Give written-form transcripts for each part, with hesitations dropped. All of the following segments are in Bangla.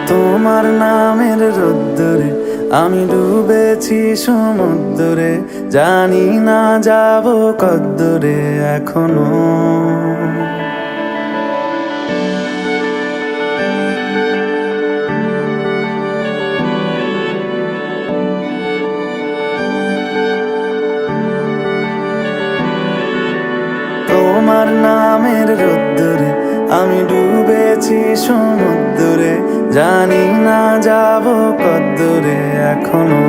তোমার নামের রোদ্দুরে আমি ডুবেছি সমুদ্রে, জানি না যাব কদ্দুরে এখনো। তোমার নামের রোদ্দুরে আমি ডুবেছি সমুদ্রে, জানি না যাব কদ্দুরে এখনো।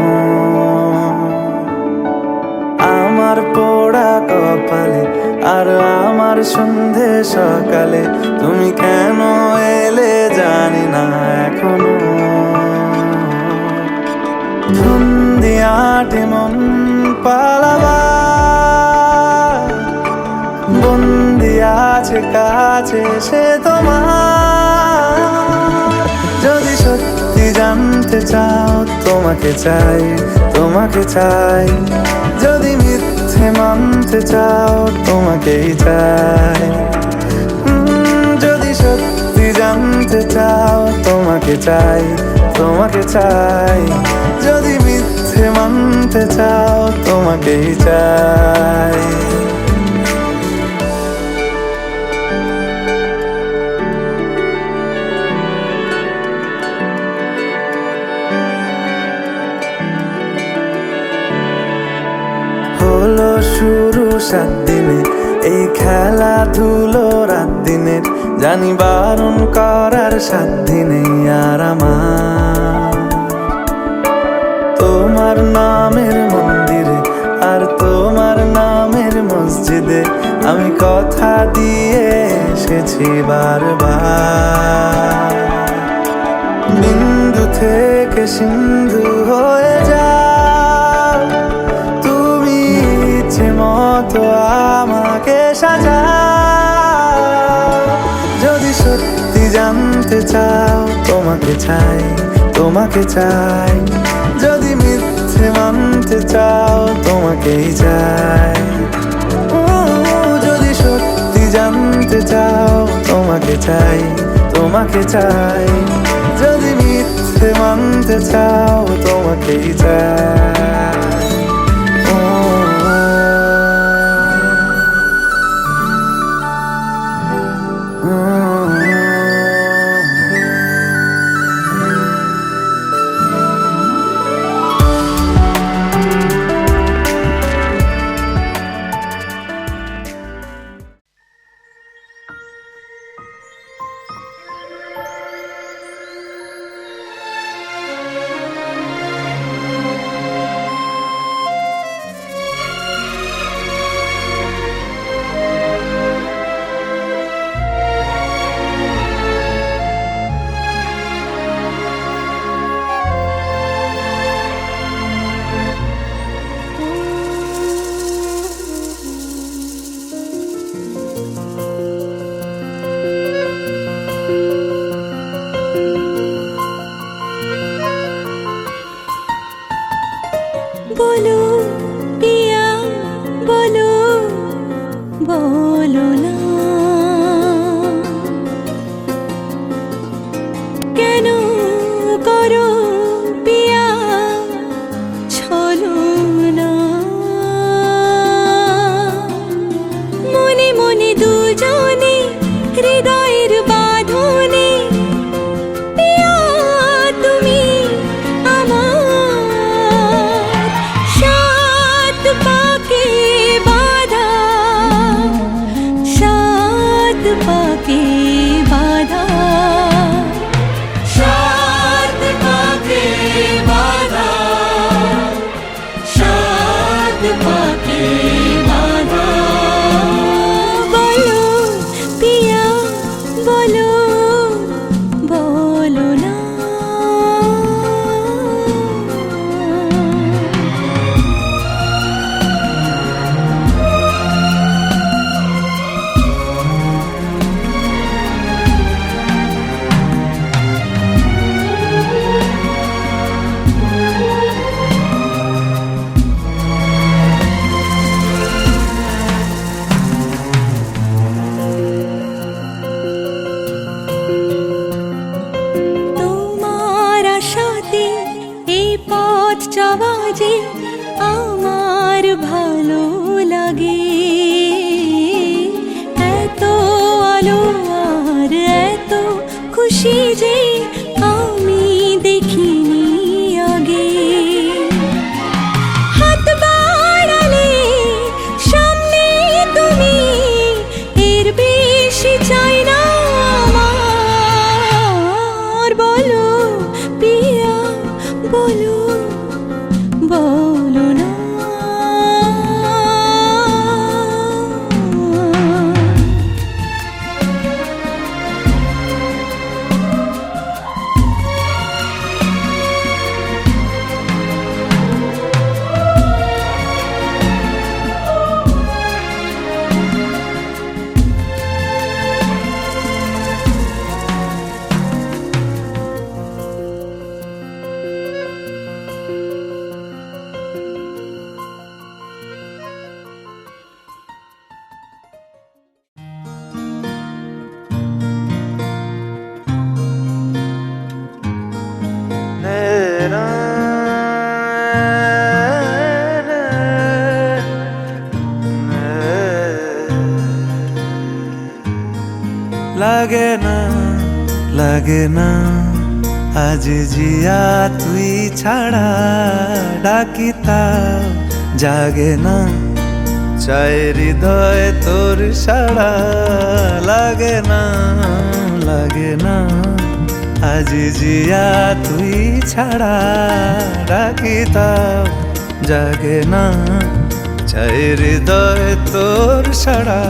আমার পোড়া কপালে আর আমার সন্ধে সকালে তুমি কেন এলে জানি না এখনো। ধুন্দিয়াটে মন পালাবা বন্দি আছে কাছে সে তোমার। যদি সত্যি জানতে চাও তোমাকে চাই, তোমাকে চাই। যদি মিথ্যে মানতে চাও তোমাকেই চাই। যদি সত্যি জানতে চাও তোমাকে চাই, তোমাকে চাই। যদি মিথ্যে মানতে চাও তোমাকেই চাই। হলো শুরু 7 দিনে এই খেলাধুলো রাত দিনের, জানি বারণ করার সাধ্য নেই আর আমার। তোমার নামের মন্দিরে আর তোমার নামের মসজিদে আমি কথা দিয়ে এসেছি বারবার। বিন্দু থেকে সিন্ধু হয়ে যাও তুমি, ইচ্ছে মতো আমাকে সাজাও। যদি সত্যি জানতে চাও তোমাকে চাই, তোমাকে চাই। যদি মিথ্যে মানতে চাও তোমাকেই চাই। যদি সত্যি জানতে চাও তোমাকে চাই, তোমাকে চাই। যদি মিথ্যে মানতে চাও তোমাকেই চাই। বলো পিয়া বলো, বলো না কেন করো পিয়া ছলনা। মনে মনে দুজনে হৃদয়ের বাঁধনে পিয়া তুমি আমার। সাত পাকে বাঁধা, সাত পাকে বাঁধা, সাত পাকে বাঁধা, সাত পাকে বাঁধা। বলো পিয়া বলো, বলো না যে আমি দেখিনি আগে। হাত বাড়ালে সামনে তুমি, এর বেশি চাই না আমার। বলো পিয়া বলো, বলো না। লাগে না লাগে না আজ জিয়া তুই ছাড়া, ডাকি তাও জাগে না, চাই হৃদয় তোর সাড়া। লাগে না লাগে না আজ জিয়া তুই ছাড়া, ডাকি তাও জাগে না, চাই হৃদয় তোর সাড়া।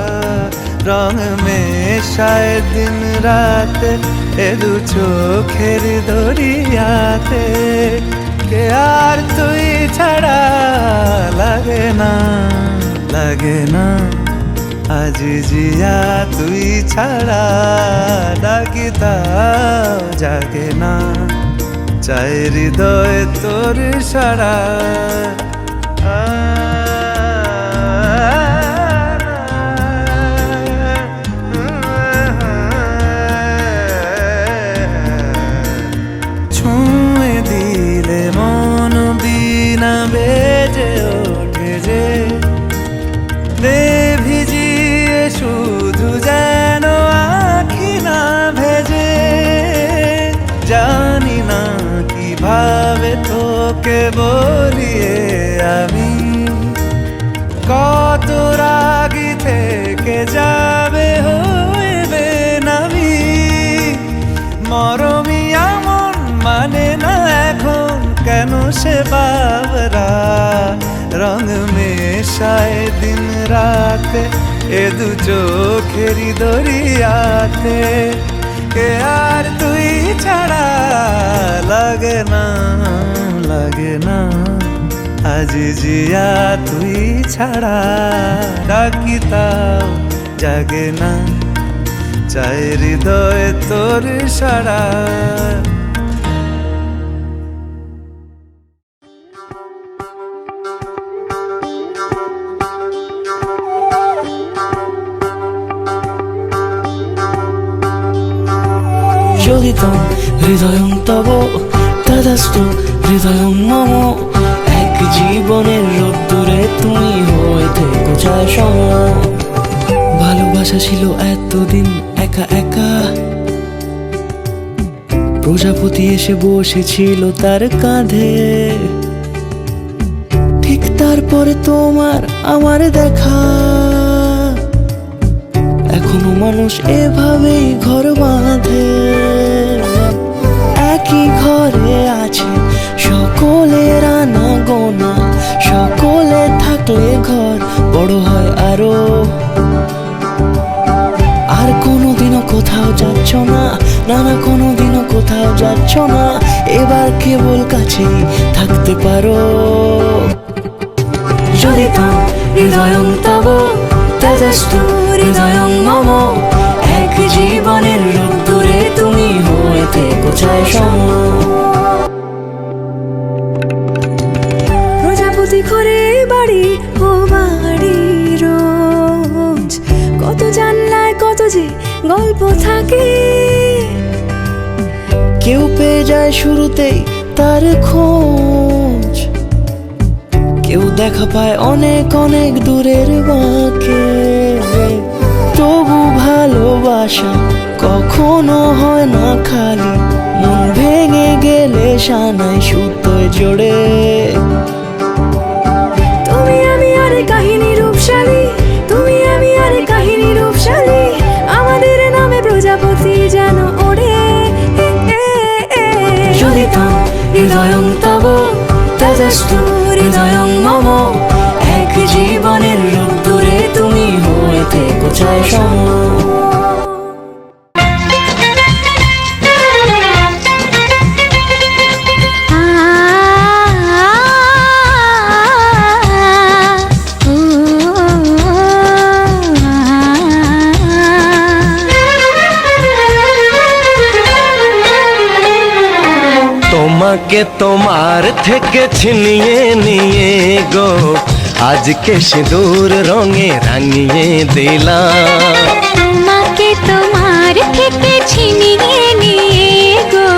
রং মেশায় দিন রাত এ দু চোখের দরিয়াতে, কে আর তুই ছাড়া। লাগে না লাগে না আজ জিয়া তুই ছাড়া, ডাকি তাও জাগে না, চাই হৃদয় তোর সাড়া। ছুঁয়ে দিলে মন বিনা বেজে ওঠে যে, দে ভিজিয়ে শুধু যেন আখি না ভেজে। জানি না কিভাবে তোকে বলিয়ে আমি, কত রাগি থেকে যাবে হইবে নামি। মরমি আমন মানে না এখন কেন সে বাবরা, রং মেশায় দিন রাতে এ দু চোখেরি দরিয়াতে, কে আর তুই ছাড়া। লাগে না লাগে না আজ জিয়া তুই ছাড়া, ডাকি তাও জাগে না, চাই হৃদয় তোর সাড়া। যোগিতং হৃদয়ং তব তদাস্তু হৃদয়ং মম। এক জীবনের রোদ্দুরে তুমি হয়ে থেকো চায় সম। ভালোবাসা ছিল এতদিন একা একা, প্রজাপতি এসে বসেছিল তার কাঁধে। ঠিক তারপরে তোমার আমার দেখা, এখনো মানুষ এভাবেই ঘর বাঁধে। একই ঘরে আছে সকলের আনা গোনা, সকলে থাকলে ঘর বড় হয় আরো। আর কোনোদিনও কোথাও যাচ্ছ না, না না কোনোদিনও কোথাও যাচ্ছ না, এবার কেবল কাছেই থাকতে পারো। যদি তো হৃদয়ং তব তদস্তু হৃদয়ং মম। এক জীবনের রোদ্দুরে তুমি হয়ে থেকো চায় সম। প্রজাপতি ঘরে বাড়ি ও বাড়ি রোজ, কত জানলায় কত যে গল্প থাকে। কেউ পেয়ে যায় শুরুতেই তার খোঁজ, কেউ দেখা পায় অনেক অনেক দূরের বাঁকে। তবু ভালোবাসা কখনো হয় না খালি, মন ভেঙে গেলে সানাই সুতোয় জোড়ে। তুমি আমি আর কাহিনী রূপশালী, তুমি আমি আর কাহিনী রূপশালী, আমাদের নামে প্রজাপতি যেন ওড়ে। জ্বলিতাম হৃদয়ং তব তেজস্তু হৃদয়ং মম, এক জীবনের রোদ্দুরে তুমি হয়ে থেকো চাই সম। তোমাকে তোমার থেকে ছিনিয়ে নিয়ে গো, আজকে সিঁদুর রঙে রাঙিয়ে দিলাম। তোমাকে তোমার থেকে ছিনিয়ে নিয়ে গো,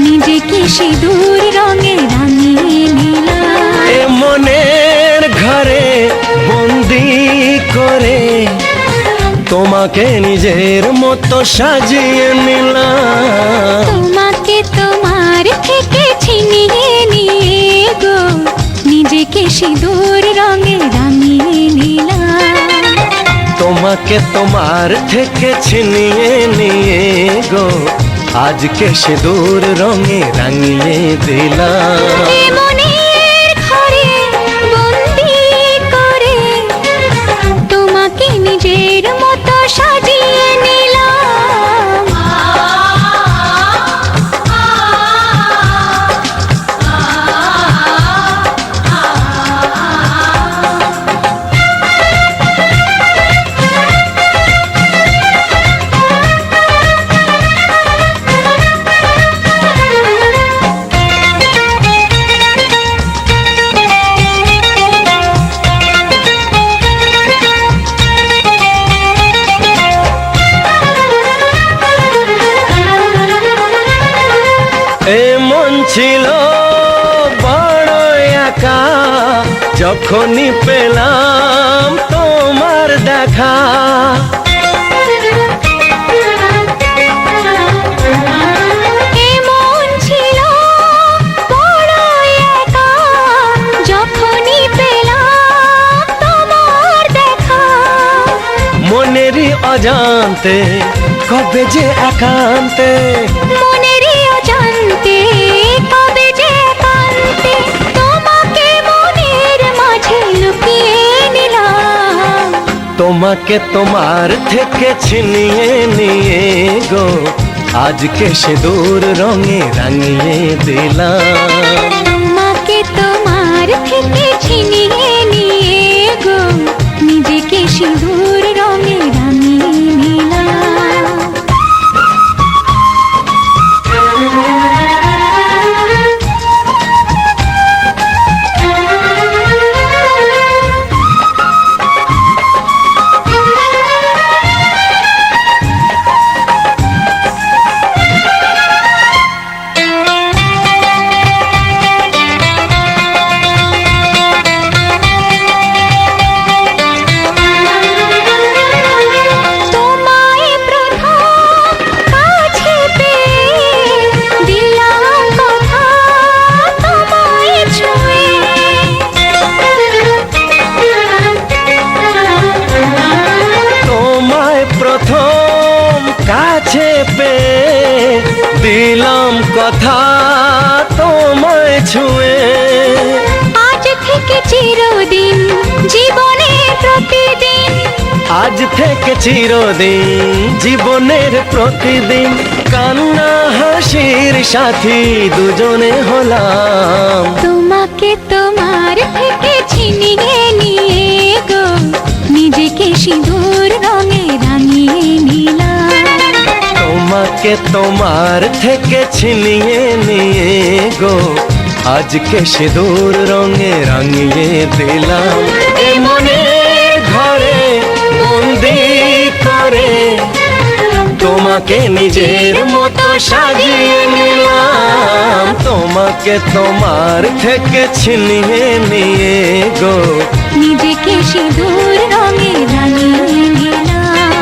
নিজেকে সিঁদুর রঙে রাঙিয়ে নিলাম। এ মনের ঘরে বন্দি করে তোমাকে নিজের মতো সাজিয়ে নিলাম। তোমাকে তোমার থেকে ছিনিয়ে নিয়ে গো, নিজেকে সিঁদুর রঙে রাঙিয়ে নিলাম। তোমাকে তোমার থেকে ছিনিয়ে নিয়ে গো, আজকে সিঁদুর রঙে রাঙিয়ে দিলাম। এ মনের ঘরে বন্দি করে তোমাকে নিজের মতো সাজিয়ে নিলাম। এমন ছিল বড় একা, যখনই পেলাম তোমার দেখা। এমন ছিল বড় একা, যখনই পেলাম তোমার দেখা। মনেরই অজান্তে কবে যে একান্তে, মনেরই অজান্তে কবে যে একান্তে, তোমাকে মনের মাঝে লুকিয়ে নিলাম। তোমাকে তোমার থেকে ছিনিয়ে নিয়ে গো, আজকে সিঁদুর রঙে রাঙিয়ে দিলাম। তোমাকে তোমার থেকে ছিনিয়ে নিয়ে গো, নিজেকে সিঁদুর রঙে রাঙিয়ে নিলাম। কাছে পেয়ে দিলাম কথা তোমায় ছুঁয়ে। আজ থেকে চিরদিন জীবনের প্রতিদিন, আজ থেকে চিরদিন জীবনের প্রতিদিন, কান্না হাসির সাথী দুজনে হলাম। তোমাকে তোমার থেকে ছিনিয়ে নিয়ে গো, নিজেকে সিঁদুর রঙে রাঙিয়ে নিলাম। তোমাকে তোমার থেকে ছিনিয়ে নিয়ে গো, আজকে সিঁদুর রঙে রাঙিয়ে দিলাম। এ মনের ঘরে বন্দি করে তোমাকে নিজের মতো সাজিয়ে নিলাম। তোমাকে তোমার থেকে ছিনিয়ে নিয়ে গো, নিজেকে সিঁদুর রঙে রাঙিয়ে নিলাম।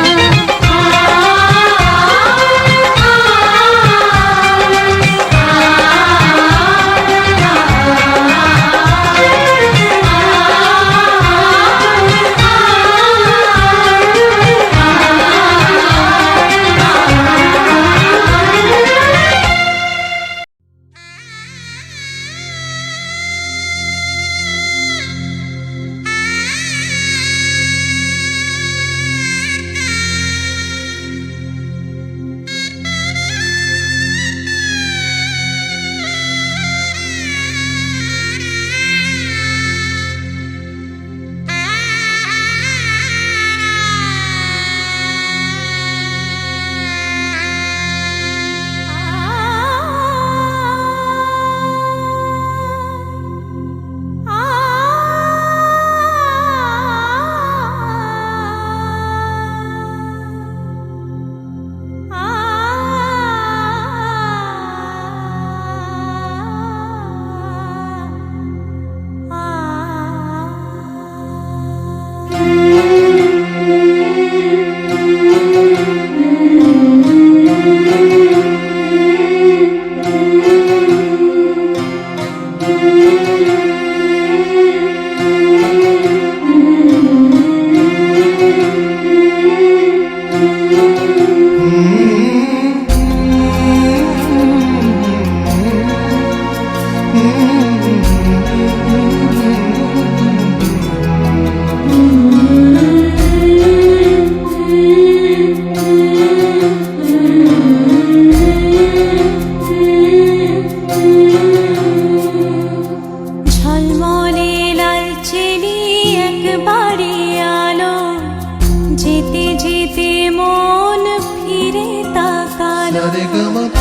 রে গ ম প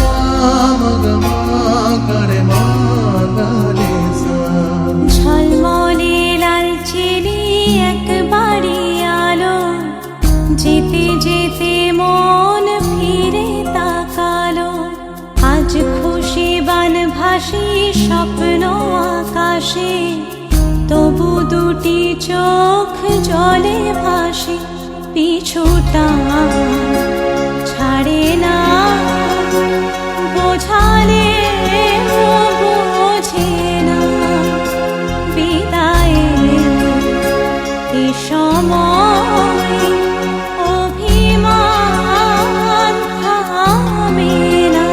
ম গ ম গ রে ম গ রে সা। ঝলমলে লালচেরি একবারে আলো, যেতে যেতে মন ফিরে তাকালো। আজ খুশি বান ভাসি স্বপ্ন আকাশে, তবু দুটি চোখ জলে ভাসে। পিছুটা ছাড়ে না, বোঝালে বোঝে না। বিদায়ের এ সময় অভিমান থামে না।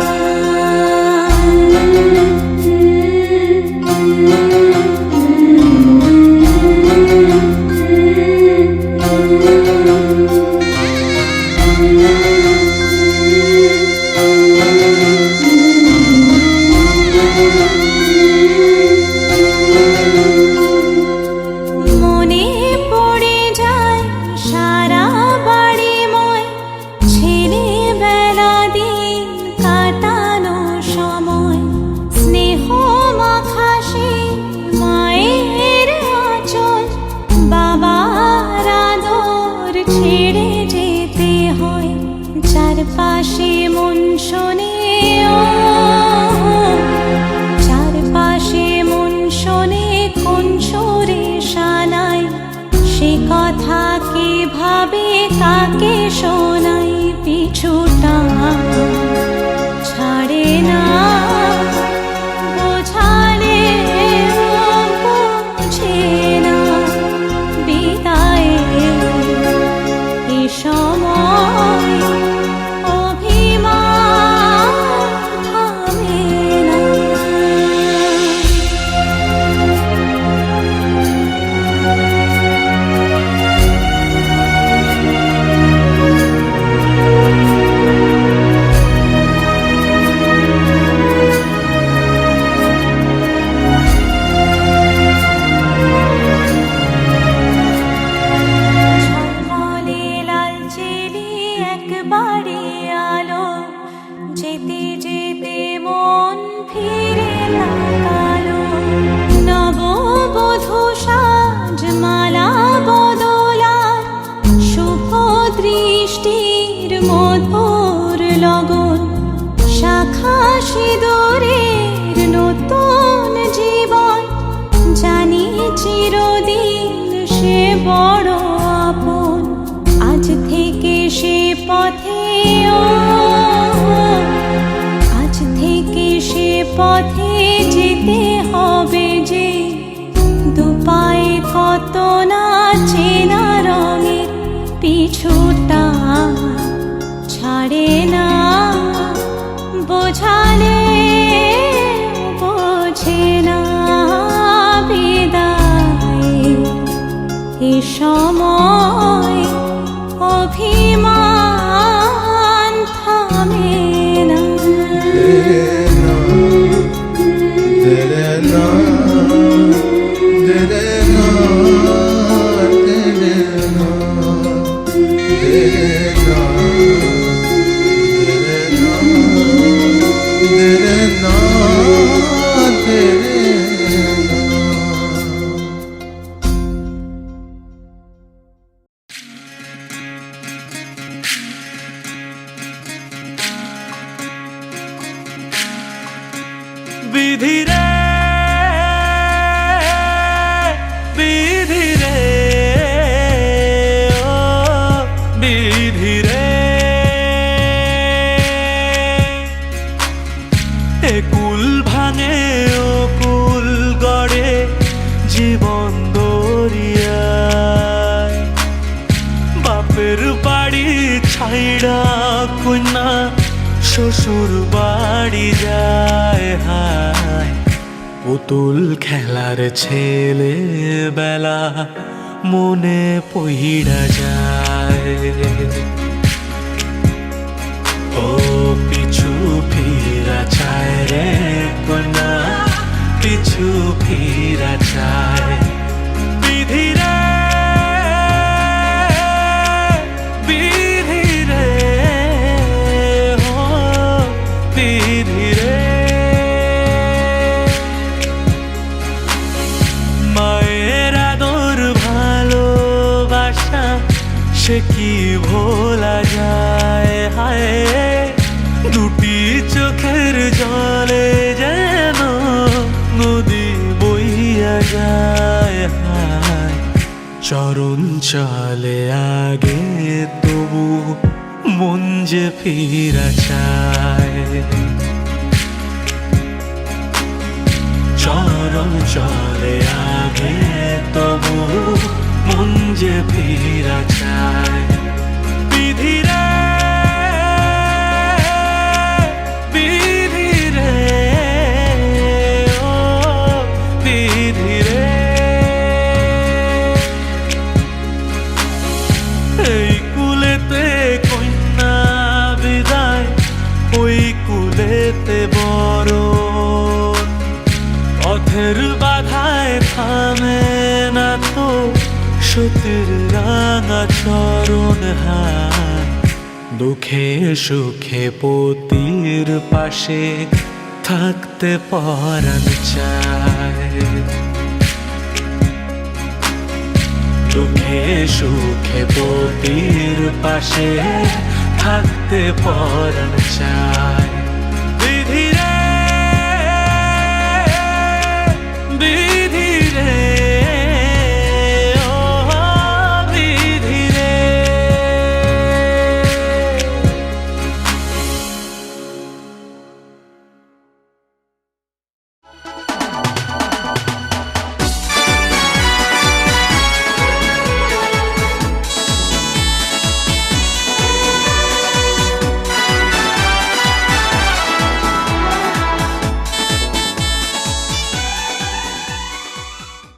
মনে পড়ে যায় সারা বাড়িময়, ছেলেবেলা দিন কাটানো সময়। স্নেহ মাখা সেই মায়ের আঁচল, বাবার আদর ছেড়ে যেতে হয়। চারপাশে মন শোনে ও, চারপাশে মন শোনে কোন সুরে শানাই। সে কথা কে ভাবে কাকে শোনাই। পিছুটা ছাড়ে না, বোঝালে বোঝে না। বিদায়ের এ সময় অভিমান থামে না। ঝলমলে লালচেরি একবারে আলো, যেতে যেতে মন ফিরে তাকালো। নববধূ সাজ মালা বদলার, শুভ দৃষ্টির মধুর লগন। শাখা সিঁদুরের নতুন জীবন, জানি চিরদিন সে বড় আপন। আজ থেকে সে পথে ও, আজ থেকে সে পথে যেতে হবে যে। দুপায়ে কত না চেনা রঙের, পিছুটা ছাড়ে না। বোঝালে বোঝে না। বিদায়ের এ সময় অভিমান থামে না। বিধি রে, বিধি রে, ও বিধি রে। এ কুল ভাঙে ও কুল গড়ে জীবন দরিয়ায়। বাপের বাড়ি ছাইড়া কন্যা শ্বশুর বাড়ি যায়। হায় পুতুল খেলার ছেলে বেলা মনে পইড়া যায়। ও পিছু ফিরা চায় রে কন্যা, পিছু ফিরা চায়। বিধি রে, বিধি রে, ও সে কি ভোলা যায়, হায় দুটি চোখের জলে যেন নদী বইয়া যায়, হায় চরণ চলে আগে তবু মন যে ফিরা চায়, চরণ চলে আগে তবু মন যে ফিরা চায়। বিধিরে বিধিরে ও বিধিরে, এই কুলেতে কন্যা বিদায়, ওই কুলেতে বড় পথের বাধায় থামে না তো সতীর রাঙা চরণ, হায় দুঃখে সুখে পতির পাশে থাকতে পরাণ চায়, দুঃখে সুখে পতির পাশে থাকতে পরাণ চায়।